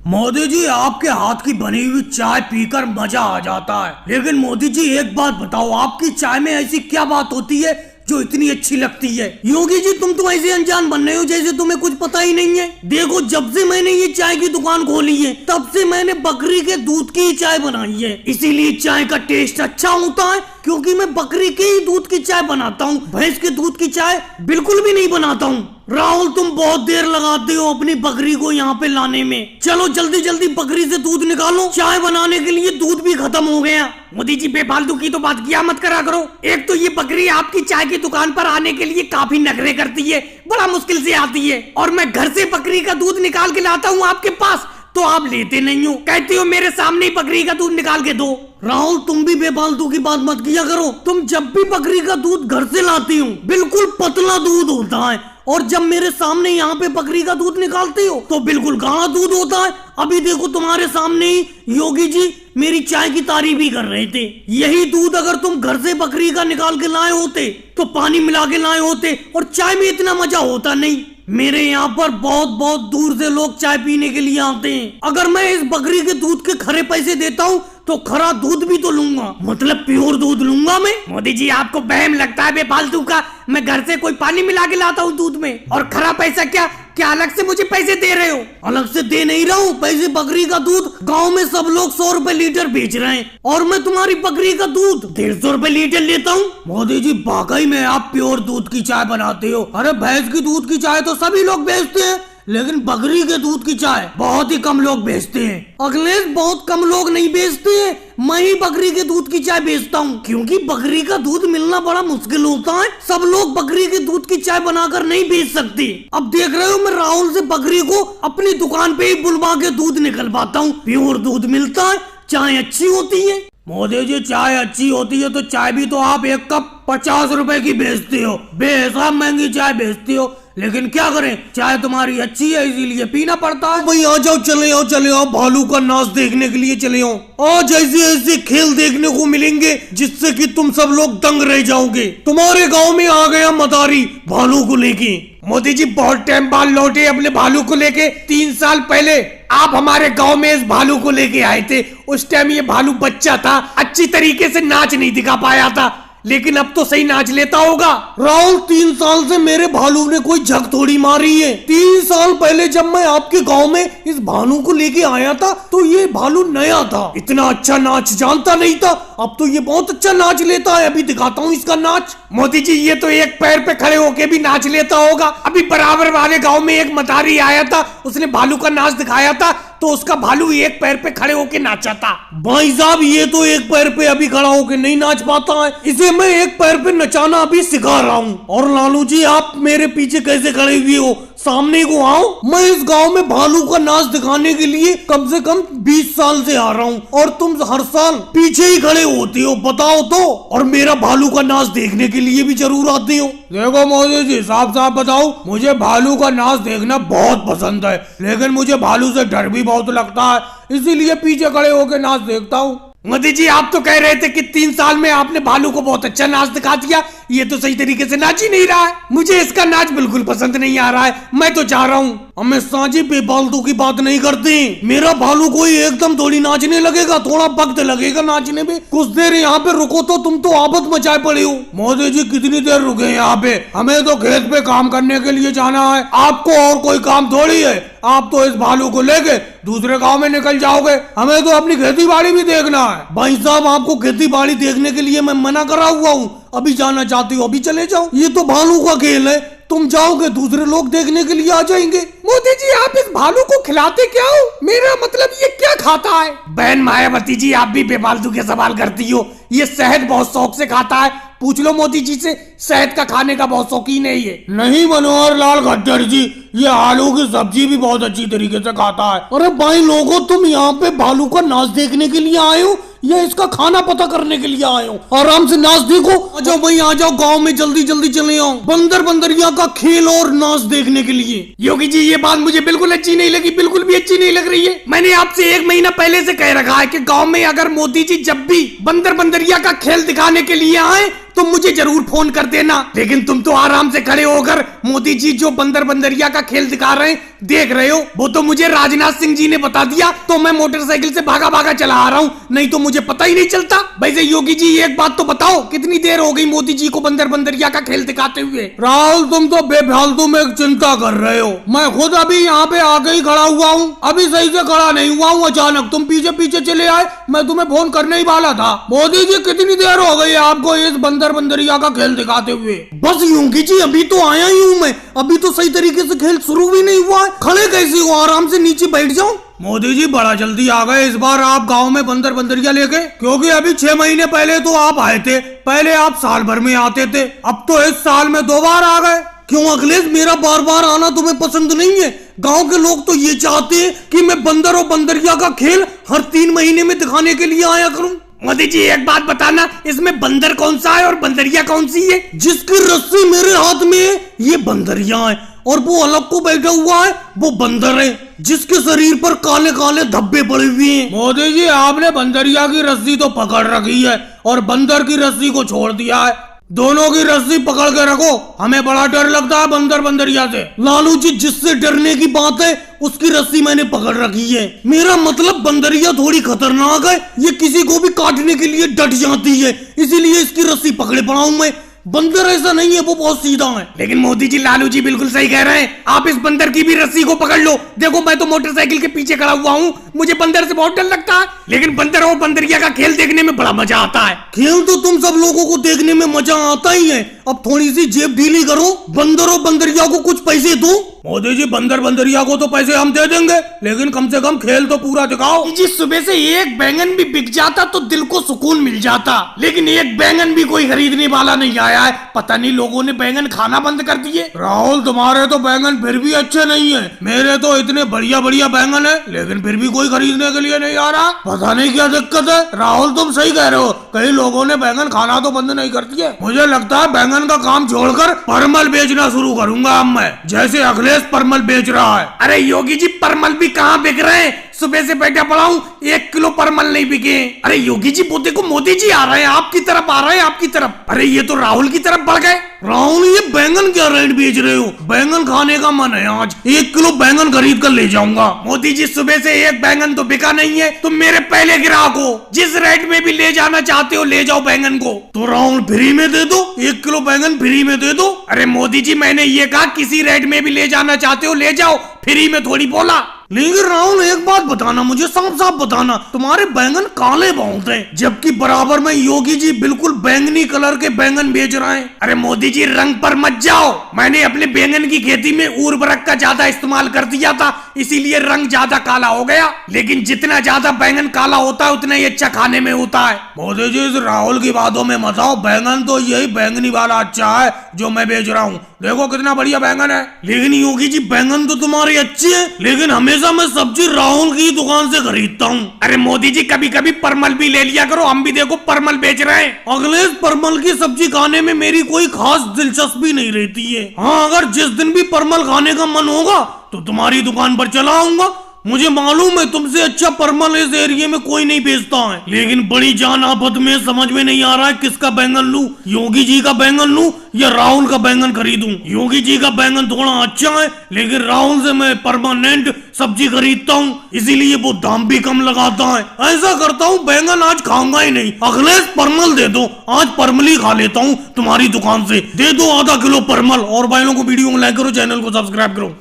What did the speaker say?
मोदी जी, आपके हाथ की बनी हुई चाय पीकर मजा आ जाता है। लेकिन मोदी जी एक बात बताओ, आपकी चाय में ऐसी क्या बात होती है जो इतनी अच्छी लगती है? योगी जी, तुम तो ऐसे अनजान बन रहे हो जैसे तुम्हें कुछ पता ही नहीं है। देखो, जब से मैंने ये चाय की दुकान खोली है तब से मैंने बकरी के दूध की चाय बनाई है। इसीलिए चाय का टेस्ट अच्छा होता है, क्योंकि मैं बकरी के ही दूध की चाय बनाता हूँ। भैंस के दूध की चाय बिल्कुल भी नहीं बनाता हूँ। राहुल, तुम बहुत देर लगाते हो अपनी बकरी को यहाँ पे लाने में। चलो जल्दी जल्दी बकरी से दूध निकालो, चाय बनाने के लिए दूध भी खत्म हो गया। मोदी जी, बेफालतू की तो बात किया मत करा करो। एक तो ये बकरी आपकी चाय की दुकान पर आने के लिए काफी नखरे करती है, बड़ा मुश्किल से आती है, और मैं घर से बकरी का दूध निकाल के लाता हूँ आपके पास तो आप लेते नहीं हो, कहते हो मेरे सामने ही बकरी का दूध निकाल के दो। राहुल, तुम भी बेफालतू की बात मत किया करो। तुम जब भी बकरी का दूध घर से लाती हो बिल्कुल पतला दूध होता है, और जब मेरे सामने यहाँ पे बकरी का दूध निकालते हो तो बिल्कुल गाढ़ा दूध होता है। अभी देखो, तुम्हारे सामने ही योगी जी मेरी चाय की तारीफ ही कर रहे थे। यही दूध अगर तुम घर से बकरी का निकाल के लाए होते तो पानी मिला के लाए होते और चाय में इतना मजा होता नहीं। मेरे यहाँ पर बहुत बहुत दूर से लोग चाय पीने के लिए आते हैं। अगर मैं इस बकरी के दूध के खरे पैसे देता हूँ तो खरा दूध भी तो लूंगा, मतलब प्योर दूध लूंगा मैं। मोदी जी, आपको बहम लगता है बेफालतू का। मैं घर से कोई पानी मिला के लाता हूँ दूध में, और खरा पैसा क्या अलग से मुझे पैसे दे रहे हो? अलग से दे नहीं रहा हूँ पैसे। बकरी का दूध गांव में सब लोग 100 रुपए लीटर बेच रहे हैं, और मैं तुम्हारी बकरी का दूध 150 रुपए लीटर लेता हूँ। मोदी जी, वाकई में आप प्योर दूध की चाय बनाते हो। अरे भैंस की दूध की चाय तो सभी लोग बेचते हैं, लेकिन बकरी के दूध की चाय बहुत ही कम लोग बेचते हैं। अखिलेश, बहुत कम लोग नहीं बेचते हैं, मैं ही बकरी के दूध की चाय बेचता हूँ, क्योंकि बकरी का दूध मिलना बड़ा मुश्किल होता है। सब लोग बकरी के दूध की चाय बनाकर नहीं बेच सकते। अब देख रहे हो, मैं राहुल से बकरी को अपनी दुकान पे ही बुलवा के दूध निकलवाता हूँ। प्योर दूध मिलता है, चाय अच्छी होती है। मोदी जी, चाय अच्छी होती है तो चाय भी तो आप एक कप 50 रुपए की बेचते हो, बेहिसाब महंगी चाय बेचते हो। लेकिन क्या करें, चाय तुम्हारी अच्छी है इसीलिए पीना पड़ता है। भाई आ जाओ, चले आओ भालू का नाच देखने के लिए चले आओ। आज ऐसे ऐसे खेल देखने को मिलेंगे जिससे कि तुम सब लोग दंग रह जाओगे। तुम्हारे गांव में आ गया मदारी भालू को लेके। मोदी जी, बहुत टाइम बाद लौटे अपने भालू को लेके। 3 साल पहले आप हमारे गांव में इस भालू को लेके आए थे। उस टाइम ये भालू बच्चा था, अच्छी तरीके से नाच नहीं दिखा पाया था, लेकिन अब तो सही नाच लेता होगा। राहुल, 3 साल से मेरे भालू ने कोई झक थोड़ी मारी है। 3 साल पहले जब मैं आपके गांव में इस भालू को लेके आया था तो ये भालू नया था, इतना अच्छा नाच जानता नहीं था। अब तो ये बहुत अच्छा नाच लेता है, अभी दिखाता हूँ इसका नाच। मोदी जी, ये तो एक पैर पे खड़े होके भी नाच लेता होगा। अभी बराबर वाले गाँव में एक मतारी आया था, उसने भालू का नाच दिखाया था तो उसका भालू एक पैर पे खड़े होके नाचा था। भाई साहब, ये तो एक पैर पे अभी खड़ा होके नहीं नाच पाता है, इसे मैं एक पैर पे नचाना अभी सिखा रहा हूँ। और लालू जी, आप मेरे पीछे कैसे खड़े हुए हो? सामने को आओ। मैं इस गांव में भालू का नाच दिखाने के लिए कम से कम 20 साल से आ रहा हूँ, और तुम हर साल पीछे ही खड़े होते हो, बताओ तो। और मेरा भालू का नाच देखने के लिए भी जरूर आते हो। देखो मोदी जी, साफ साफ बताओ, मुझे भालू का नाच देखना बहुत पसंद है, लेकिन मुझे भालू से डर भी बहुत लगता है, इसीलिए पीछे खड़े होकर नाच देखता हूँ। मोदी जी, आप तो कह रहे थे कि 3 साल में आपने भालू को बहुत अच्छा नाच दिखा दिया। ये तो सही तरीके से नाच ही नहीं रहा है। मुझे इसका नाच बिल्कुल पसंद नहीं आ रहा है। मैं तो चाह रहा हूँ हमें साझी बेफालतू की बात नहीं करते। मेरा भालू कोई एकदम थोड़ी नाचने लगेगा, थोड़ा वक्त लगेगा नाचने में। कुछ देर यहाँ पे रुको तो तुम तो आफत मचाए पड़े हो। मोदी जी, कितनी देर रुके यहाँ पे? हमें तो खेत पे काम करने के लिए जाना है, आपको और कोई काम थोड़ी है। आप तो इस भालू को लेके दूसरे गांव में निकल जाओगे, हमें तो अपनी खेती बाड़ी भी देखना है। भाई साहब, आपको खेती बाड़ी देखने के लिए मैं मना करा हुआ हूँ। अभी जाना चाहते हो अभी चले जाओ, ये तो भालू का खेल है। तुम जाओगे दूसरे लोग देखने के लिए आ जाएंगे। मोदी जी, आप इस भालू को खिलाते क्या हो? मेरा मतलब ये क्या खाता है? बहन मायावती जी, आप भी बेफालतू के सवाल करती हो। ये शहद बहुत शौक से खाता है, पूछ लो मोदी जी से, शहद का खाने का बहुत शौकीन है ये। नहीं मनोहर लाल खट्टर जी, ये आलू की सब्जी भी बहुत अच्छी तरीके से खाता है। अरे भाई लोगों, तुम यहाँ पे भालू का नाच देखने के लिए आए हो या इसका खाना पता करने के लिए आए हो? आराम से नाच देखो। आ जाओ भाई, आ जाओ, गांव में जल्दी जल्दी चले आओ, बंदर बंदरिया का खेल और नाच देखने के लिए। योगी जी, ये बात मुझे बिल्कुल अच्छी नहीं लगी, बिल्कुल भी अच्छी नहीं लग रही है। मैंने आपसे 1 महीना पहले से कह रखा है कि गाँव में अगर मोदी जी जब भी बंदर बंदरिया का खेल दिखाने के लिए आए तुम मुझे जरूर फोन कर देना। लेकिन तुम तो आराम से खड़े होकर मोदी जी जो बंदर बंदरिया का खेल दिखा रहे हैं देख रहे हो। वो तो मुझे राजनाथ सिंह जी ने बता दिया तो मैं मोटरसाइकिल से भागा भागा चला आ रहा हूँ, नहीं तो मुझे पता ही नहीं चलता। वैसे योगी जी एक बात तो बताओ, कितनी देर हो गई मोदी जी को बंदर बंदरिया का खेल दिखाते हुए? राहुल तुम तो बेफालतू में चिंता कर रहे हो, मैं खुद अभी यहाँ पे आके ही खड़ा हुआ हूँ, अभी सही से खड़ा नहीं हुआ हूँ, अचानक तुम पीछे पीछे चले आए, मैं तुम्हें फोन करने ही वाला था। मोदी जी कितनी देर हो गई आपको इस बंदर बंदरिया का खेल दिखाते हुए? बस योगी जी अभी तो आया ही हूँ मैं, अभी तो सही तरीके से खेल शुरू भी नहीं हुआ है, खड़े कैसे हो? आराम से नीचे बैठ जाओ। मोदी जी बड़ा जल्दी आ गए इस बार आप गांव में बंदर बंदरिया लेके, क्योंकि अभी 6 महीने पहले तो आप आए थे, पहले आप साल भर में आते थे, अब तो इस साल में 2 बार आ गए। क्यों अखिलेश, मेरा बार बार आना तुम्हें पसंद नहीं है? गांव के लोग तो ये चाहते हैं कि मैं बंदर और बंदरिया का खेल हर 3 महीने में दिखाने के लिए आया करूं। मोदी जी एक बात बताना, इसमें बंदर कौन सा है और बंदरिया कौन सी है? जिसकी रस्सी मेरे हाथ में है ये बंदरिया है, और वो अलग को बैठा हुआ है वो बंदर है, जिसके शरीर पर काले काले धब्बे पड़े हुए हैं। मोदी जी आपने बंदरिया की रस्सी तो पकड़ रखी है और बंदर की रस्सी को छोड़ दिया है, दोनों की रस्सी पकड़ के रखो, हमें बड़ा डर लगता है बंदर बंदरिया से। लालू जी जिससे डरने की बात है उसकी रस्सी मैंने पकड़ रखी है, मेरा मतलब बंदरिया थोड़ी खतरनाक है, ये किसी को भी काटने के लिए डट जाती है, इसीलिए इसकी रस्सी पकड़े पड़ा हूं मैं। बंदर ऐसा नहीं है, वो बहुत सीधा है। लेकिन मोदी जी लालू जी बिल्कुल सही कह रहे हैं, आप इस बंदर की भी रस्सी को पकड़ लो। देखो मैं तो मोटरसाइकिल के पीछे खड़ा हुआ हूँ, मुझे बंदर से बहुत डर लगता है, लेकिन बंदर और बंदरिया का खेल देखने में बड़ा मजा आता है। खेल तो तुम सब लोगों को देखने में मजा आता ही है, अब थोड़ी सी जेब ढीली करो, बंदर और बंदरिया को कुछ पैसे दो। मोदी जी बंदर बंदरिया को तो पैसे हम दे देंगे, लेकिन कम से कम खेल तो पूरा दिखाओ। जी सुबह से एक बैंगन भी बिक जाता तो दिल को सुकून मिल जाता, लेकिन एक बैंगन भी कोई खरीदने वाला नहीं आया है, पता नहीं लोगों ने बैंगन खाना बंद कर दिए। राहुल तुम्हारे तो बैंगन फिर भी अच्छे नहीं है, मेरे तो इतने बढ़िया बढ़िया बैंगन है, लेकिन फिर भी कोई खरीदने के लिए नहीं आ रहा, पता नहीं क्या दिक्कत है। राहुल तुम सही कह रहे हो, कई लोगों ने बैंगन खाना तो बंद नहीं कर दिया, मुझे लगता है बैंगन का काम छोड़कर परमल बेचना शुरू करूंगा अब मैं, जैसे अखिलेश परमल बेच रहा है। अरे योगी जी परमल भी कहाँ बिक रहे हैं, सुबह से बैठा पड़ा हूँ, 1 किलो परमल नहीं बिके। अरे योगी जी वो देखो मोदी जी आ रहे हैं, आपकी तरफ आ रहे हैं, आपकी तरफ। अरे ये तो राहुल की तरफ बढ़ गए। राहुल ये बैंगन क्या रेट बेच रहे हो? बैंगन खाने का मन है आज, 1 किलो बैंगन खरीद कर ले जाऊंगा। मोदी जी सुबह से एक बैंगन तो बिका नहीं है, तुम मेरे पहले ग्राहक हो, जिस रेट में भी ले जाना चाहते हो ले जाओ बैंगन को। तो राहुल फ्री में दे दो, 1 किलो बैंगन फ्री में दे दो। अरे मोदी जी मैंने ये कहा किसी रेट में भी ले जाना चाहते हो ले जाओ, फ्री में थोड़ी बोला। लेकिन राहुल एक बात बताना, मुझे साफ साफ बताना, तुम्हारे बैंगन काले बहुत हैं, जबकि बराबर में योगी जी बिल्कुल बैंगनी कलर के बैंगन बेच रहे हैं। अरे मोदी जी रंग पर मत जाओ, मैंने अपने बैंगन की खेती में उर्वरक का ज्यादा इस्तेमाल कर दिया था, इसीलिए रंग ज्यादा काला हो गया, लेकिन जितना ज्यादा बैंगन काला होता है उतना ही अच्छा खाने में होता है। मोदी जी इस राहुल की बातों में मत आओ, बैंगन तो यही बैंगनी वाला अच्छा है जो मैं बेच रहा हूँ, देखो कितना बढ़िया बैंगन है। लेकिन योगी जी बैंगन तो तुम्हारे अच्छे हैं, लेकिन हमेशा मैं सब्जी राहुल की दुकान से खरीदता हूँ। अरे मोदी जी कभी कभी परमल भी ले लिया करो, हम भी देखो परमल बेच रहे हैं। अखिलेश परमल की सब्जी खाने में मेरी कोई खास दिलचस्पी नहीं रहती है, हाँ अगर जिस दिन भी परमल खाने का मन होगा तो तुम्हारी दुकान पर चला आऊंगा, मुझे मालूम है तुमसे अच्छा परमल इस एरिया में कोई नहीं बेचता है, लेकिन बड़ी जान आफत में समझ में नहीं आ रहा है किसका बैंगन लूं, योगी जी का बैंगन लूं या राहुल का बैंगन खरीदूं। योगी जी का बैंगन थोड़ा अच्छा है, लेकिन राहुल से मैं परमानेंट सब्जी खरीदता हूँ, इसीलिए वो दाम भी कम लगाता है। ऐसा करता हूँ बैंगन आज खाऊंगा ही नहीं, अखिलेश परमल दे दो, आज परमल ही खा लेता हूँ तुम्हारी दुकान से, दे दो आधा किलो परमल। और भाइयों को वीडियो को लाइक करो, चैनल को सब्सक्राइब करो।